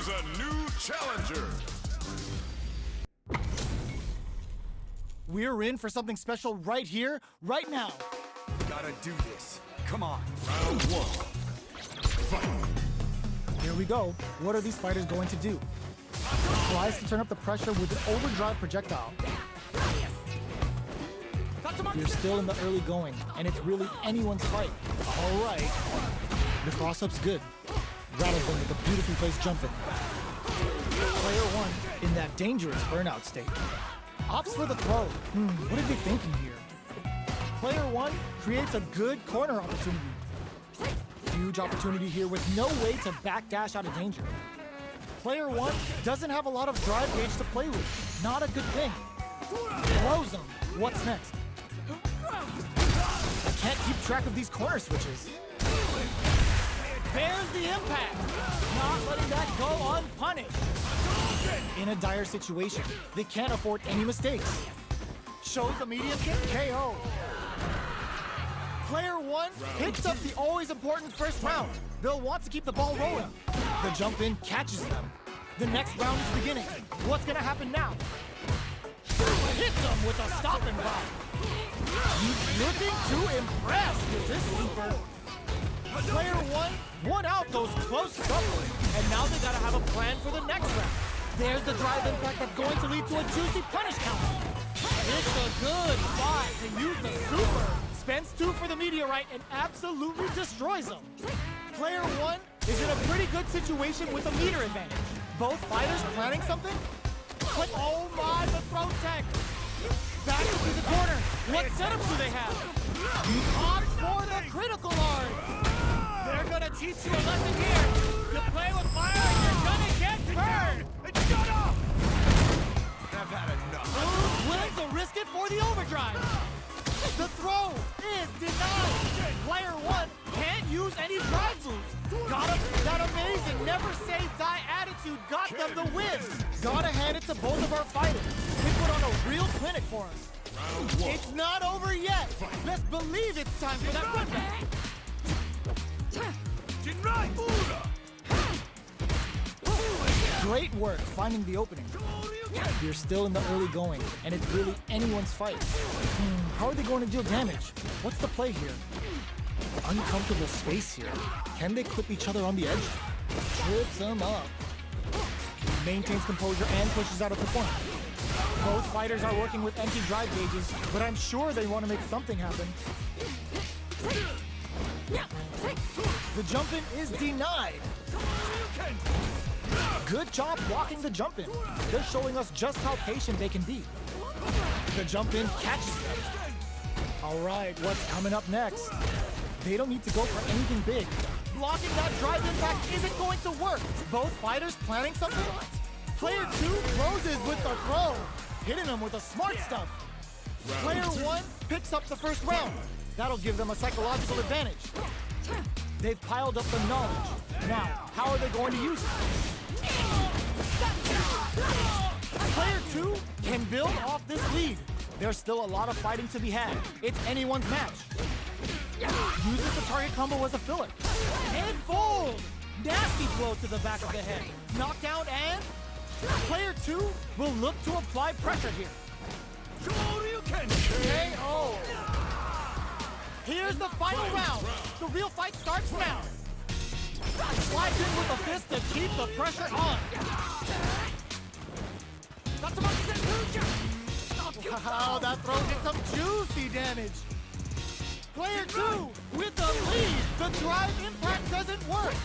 comes a new challenger. We're in for something special right here, right now. Gotta do this. Come on. Round one. Fight. Here we go. What are these fighters going to do? Tries to turn up the pressure with an overdrive projectile. You're still in the early going, and it's really anyone's fight. All right. The cross-up's good. Rattles them with a beautifully placed jump in. Player one in that dangerous burnout state. Opts for the throw. What are they thinking here? Player one creates a good corner opportunity. Huge opportunity here with no way to backdash out of danger. Player one doesn't have a lot of drive gauge to play with. Not a good thing. Throws him. What's next? I can't keep track of these corner switches. There's the impact. Not letting that go unpunished. In a dire situation, they can't afford any mistakes. Shows immediate KO. Player one picks up the always important first round. They'll want to keep the ball rolling. The jump in catches them. The next round is beginning. What's gonna happen now? Hits him with a stop and block. He's looking to impress with this super. Player one won out those close scuffles, and now they gotta have a plan for the next round. There's the drive impact that's going to lead to a juicy punish counter. It's a good spot to use the super. Spends two for the meteorite and absolutely destroys him. Player one is in a pretty good situation with a meter advantage. Both fighters planning something? But oh my, the throw tech! Back into the corner. What setups do they have? He opts for the critical art. They're gonna teach you a lesson here. You play with fire and you're gonna get burned. Shut up! I've had enough. Willing to risk it for the overdrive. The throw is denied. Player one can't use any drive moves. Got him. That amazing never say die attitude got them the win. Gotta hand it to both of our fighters. They put on a real clinic for us. It's not over yet. Best believe it's time for that run back. Great work finding the opening. You're still in the early going, and it's really anyone's fight. How are they going to deal damage? What's the play here? Uncomfortable space here. Can they clip each other on the edge? Trips them up. Maintains composure and pushes out of the corner. Both fighters are working with empty drive gauges, but I'm sure they want to make something happen. The jump-in is denied. Good job blocking the jump-in. They're showing us just how patient they can be. The jump-in catches them. All right, what's coming up next? They don't need to go for anything big. Blocking that drive impact isn't going to work. Both fighters planning something? Player two closes with the throw, hitting them with the smart stuff. Player one picks up the first round. That'll give them a psychological advantage. They've piled up the knowledge. Now, how are they going to use it? Player two can build off this lead. There's still a lot of fighting to be had. It's anyone's match. Uses the target combo as a filler. And fold! Nasty blow to the back of the head. Knockdown and... Player two will look to apply pressure here. KO! Here's the final round. The real fight starts now. Slides in with a fist to keep the pressure on. Wow, that throw did some juicy damage. Player two with the lead. The drive impact doesn't work.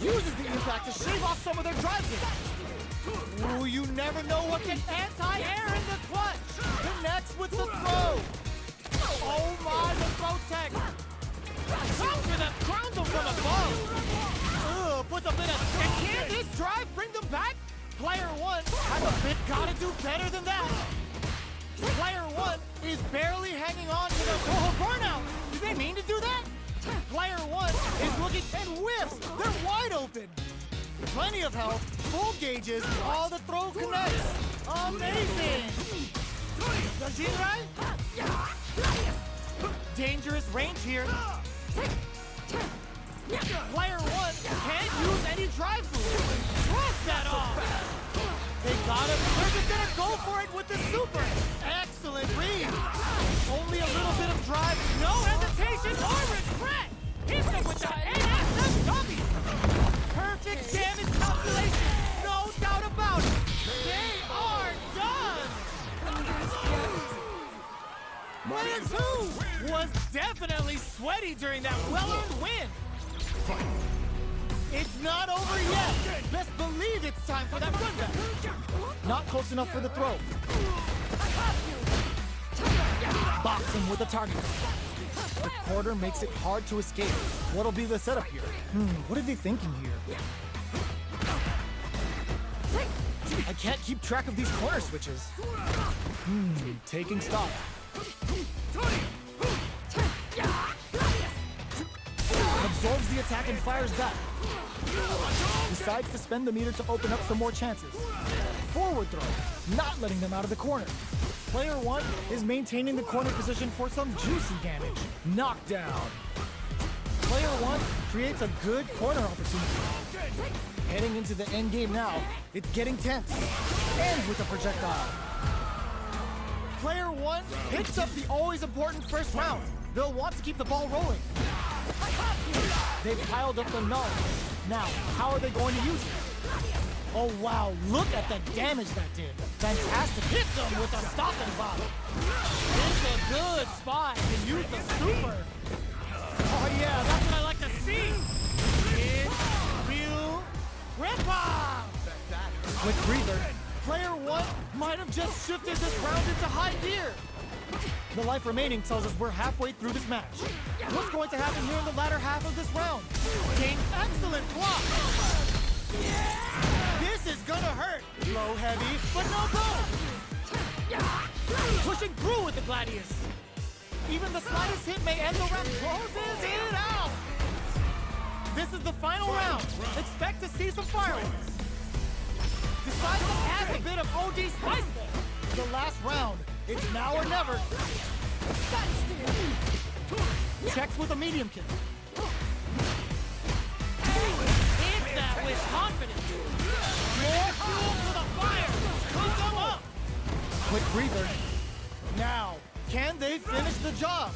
Uses the impact to shave off some of their drive hits. Ooh, you never know what can anti-air in the clutch. Connects with the throw. Oh my, the throw tech. Comes with a crowns them from above. Puts a bit of... And can this drive bring them back? Player one has a bit gotta do better than that. Player one is barely hanging on to the burnout. Did they mean to do that? Player one is looking and whiffs. They're wide open. Plenty of health, full gauges, all the throw connects. Amazing. The Jinrai? Dangerous range here. Player one can't use any drive moves. Drops that super! Excellent read! Only a little bit of drive, no hesitation or regret! Hits him with the NSFW! Perfect damage calculation, no doubt about it! They are done! Player 2 was definitely sweaty during that well-earned win! It's not over yet! Best believe it's time for that run back! Not close enough for the throw. Box him with a target. The quarter makes it hard to escape. What'll be the setup here? What are they thinking here? I can't keep track of these corner switches. Taking stock. Absorbs the attack and fires back. Decides to spend the meter to open up some more chances. Forward throw, not letting them out of the corner. Player 1 is maintaining the corner position for some juicy damage. Knockdown. Player 1 creates a good corner opportunity. Heading into the end game now, it's getting tense. Ends with a projectile. Player 1 picks up the always important first round. They'll want to keep the ball rolling. They've piled up the knowledge. Now, how are they going to use it? Oh wow, look at the damage that did. Fantastic. Hits them with a stop and pop. It's a good spot to use the super. Oh yeah, that's what I like to see. It's real rip-off. With breather, player 1 might have just shifted this round into high gear. The life remaining tells us we're halfway through this match. What's going to happen here in the latter half of this round? Gain excellent block. This is gonna hurt. Low heavy, but no go. Pushing through with the Gladius. Even the slightest hit may end the round. Closes it out. This is the final round. Expect to see some fireworks. Decides to add a bit of OG spice there. The last round. It's now or never. Checks with a medium kick. Hits that with confidence. More fuel for the fire. Cook them up. Quick breather. Now, can they finish the job?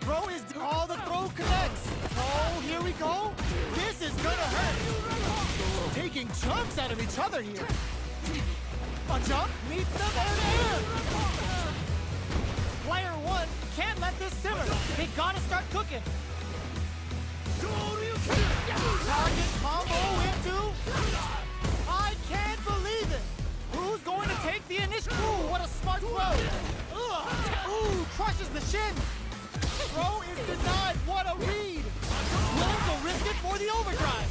Throw is all the throw connects. Oh, here we go. This is gonna hurt. Taking chunks out of each other here. A jump meets them in. Player 1 can't let this simmer. They gotta start cooking. Target combo into. I can't believe it. Who's going to take the initial? Ooh, what a smart throw. Ooh, crushes the shin. Throw is denied. What a read. Willing to risk it for the overdrive.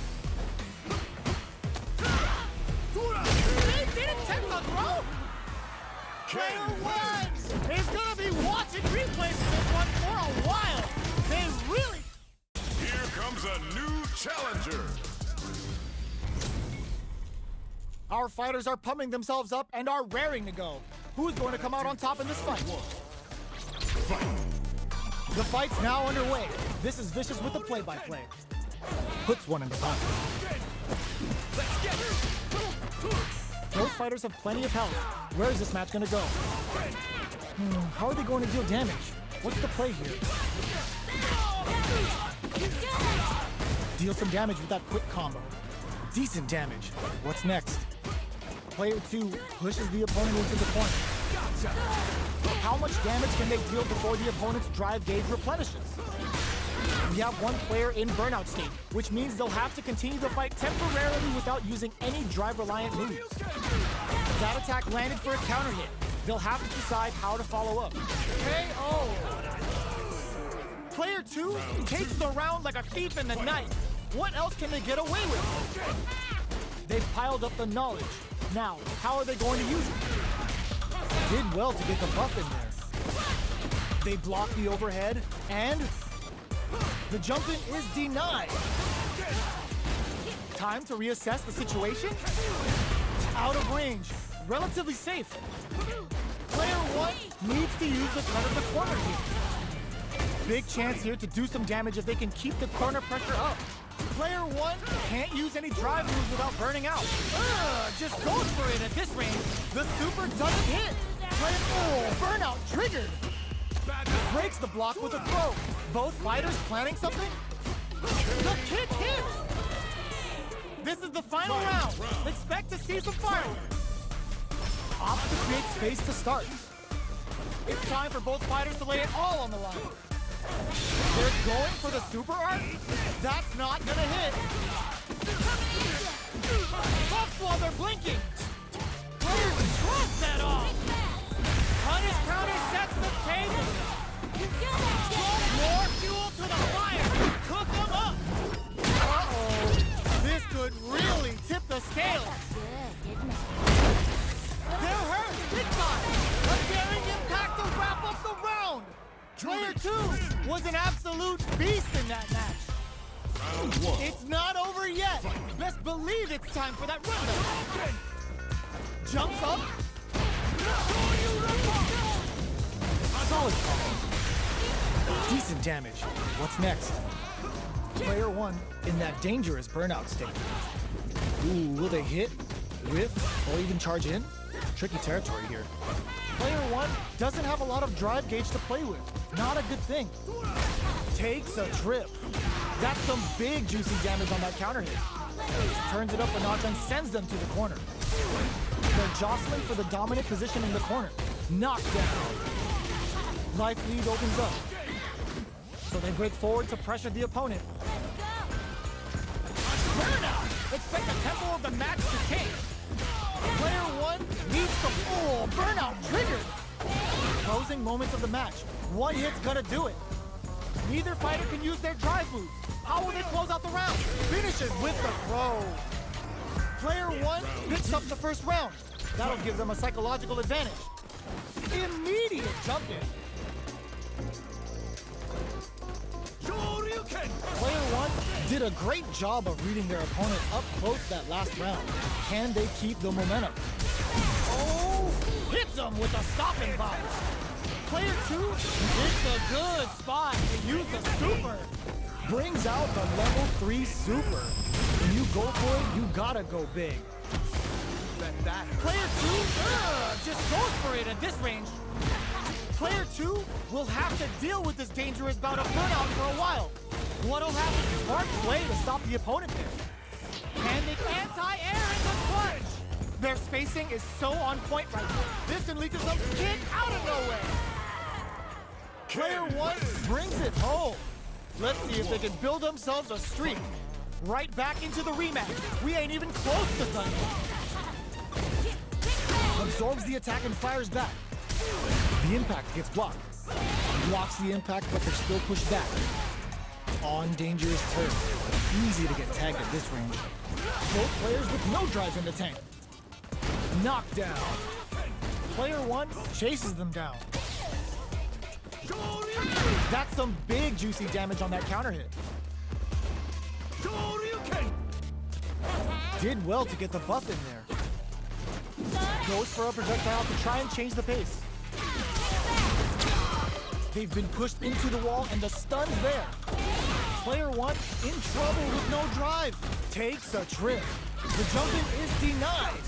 They didn't take the throw. Player 1 is gonna be watching replays of this one for a while. They really. Here comes a new challenger. Our fighters are pumping themselves up and are raring to go. Who's going to come out on top in this fight? The fight's now underway. This is Vicious with the play-by-play. Puts one in the pocket. Both fighters have plenty of health. Where is this match going to go? How are they going to deal damage? What's the play here? Deal some damage with that quick combo. Decent damage. What's next? Player 2 pushes the opponent into the corner. How much damage can they deal before the opponent's drive gauge replenishes? We have one player in burnout state, which means they'll have to continue the fight temporarily without using any drive-reliant moves. That attack landed for a counter hit. They'll have to decide how to follow up. KO! Player 2 takes the round like a thief in the night. What else can they get away with? They've piled up the knowledge. Now, how are they going to use it? Did well to get the buff in there. They block the overhead, and the jump-in is denied. Time to reassess the situation? Out of range. Relatively safe. Player 1 needs to use the cut of the corner here. Big chance here to do some damage if they can keep the corner pressure up. Player 1 Can't use any drive moves without burning out. Just goes for it at this range. The super doesn't hit. Burnout triggered. Breaks the block with a throw. Both fighters planning something. The kick hits. This is the final round. Expect to see some fireworks. Opts to create space to start. It's time for both fighters to lay it all on the line. They're going for the super art? That's not gonna hit. Buffs while they're blinking. Players trust that off. Punish counter sets the table. More fuel to the fire. Cook them up. Uh-oh. This could really tip the scales. They're hurt big time. A daring impact to wrap up the round. Player 2 was an absolute beast in that match. It's not over yet. Best believe it's time for that round. Jumps up. Solid combo. Decent damage. What's next? Player 1 in that dangerous burnout state. Ooh, will they hit, whiff, or even charge in? Tricky territory here. Player 1 doesn't have a lot of drive gauge to play with. Not a good thing. Takes a trip. That's some big juicy damage on that counter hit. Turns it up a notch and sends them to the corner. They're jostling for the dominant position in the corner. Knockdown. Life lead opens up. So they break forward to pressure the opponent. Burnout! Expect the tempo of the match to change. Player 1 needs some burnout triggered. Closing moments of the match. One hit's gonna do it. Neither fighter can use their drive moves. How will they close out the round? Finishes with the throw. Player 1 picks up the first round. That'll give them a psychological advantage. Immediate jump in. Player 1 did a great job of reading their opponent up close that last round. Can they keep the momentum? Oh, hits them with a stopping box. Player 2 hits a good spot to use the super. Brings out the level 3 super. When you go for it, you gotta go big. Player 2 just goes for it at this range. Player 2 will have to deal with this dangerous bout of burnout for a while. What'll happen? Smart play to stop the opponent there. And the anti-air in the clutch. Their spacing is so on point right now. This can lead to some kick out of nowhere. Player 1 brings it home. Let's see if they can build themselves a streak. Right back into the rematch. We ain't even close to done yet. Absorbs the attack and fires back. The impact gets blocked. Blocks the impact, but they're still pushed back. On dangerous turf. Easy to get tagged at this range. Both players with no drive in the tank. Knockdown. Player 1 chases them down. That's some big juicy damage on that counter hit. Did well to get the buff in there. Goes for a projectile to try and change the pace. They've been pushed into the wall and the stun's there. Player 1 in trouble with no drive. Takes a trip. The jump-in is denied.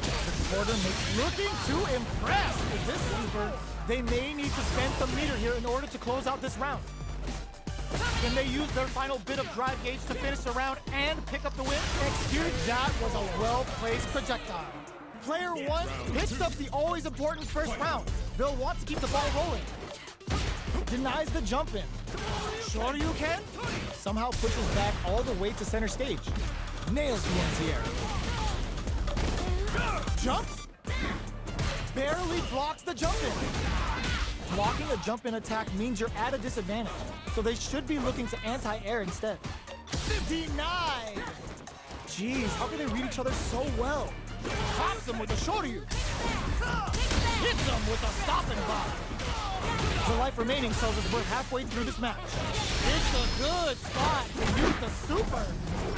The supporter looking to impress with this super. They may need to spend some meter here in order to close out this round. Can they use their final bit of drive gauge to finish the round and pick up the win? Execute. That was a well-placed projectile. Player 1 hits up the always important first round. They'll want to keep the ball rolling. Denies the jump in. Shoryuken somehow pushes back all the way to center stage. Nails the anti-air. Jumps. Barely blocks the jump in. Blocking a jump in attack means you're at a disadvantage, so they should be looking to anti-air instead. Denied. Jeez, how can they read each other so well? Pops him with a Shoryu. Hits him with a stopping block. The life remaining tells us we're halfway through this match. It's a good spot to use the super.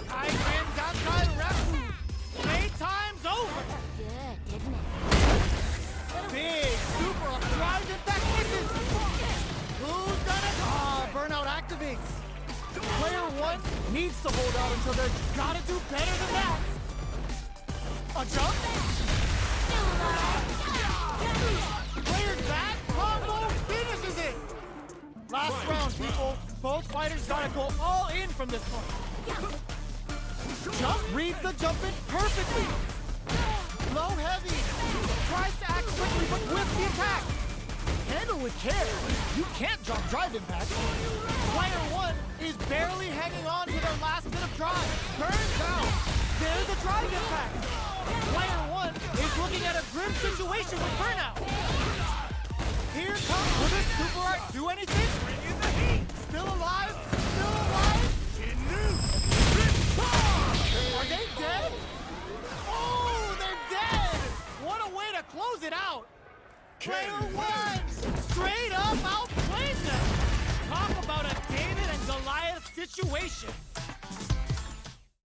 Aizen Dankai Raku. Playtime's over. Good, didn't it? Big super drives it back misses. Who's gonna burnout activates. Player one needs to hold out until they're gotta do better than that. A jump? Player that combo finishes it! Last round, people. Both fighters gotta go all in from this point. Jump reads the jump in perfectly. Low heavy. Tries to act quickly, but with the attack. Handle with care. You can't drop drive impact. Player one is barely hanging on to their last bit of drive. Burns out. There's a drive impact. Player one is looking at a grim situation with burnout. Here comes, will this super art do anything? Still alive? Still alive? Are they dead? Oh, they're dead! What a way to close it out! Player one straight up outplayed them! Talk about a David and Goliath situation!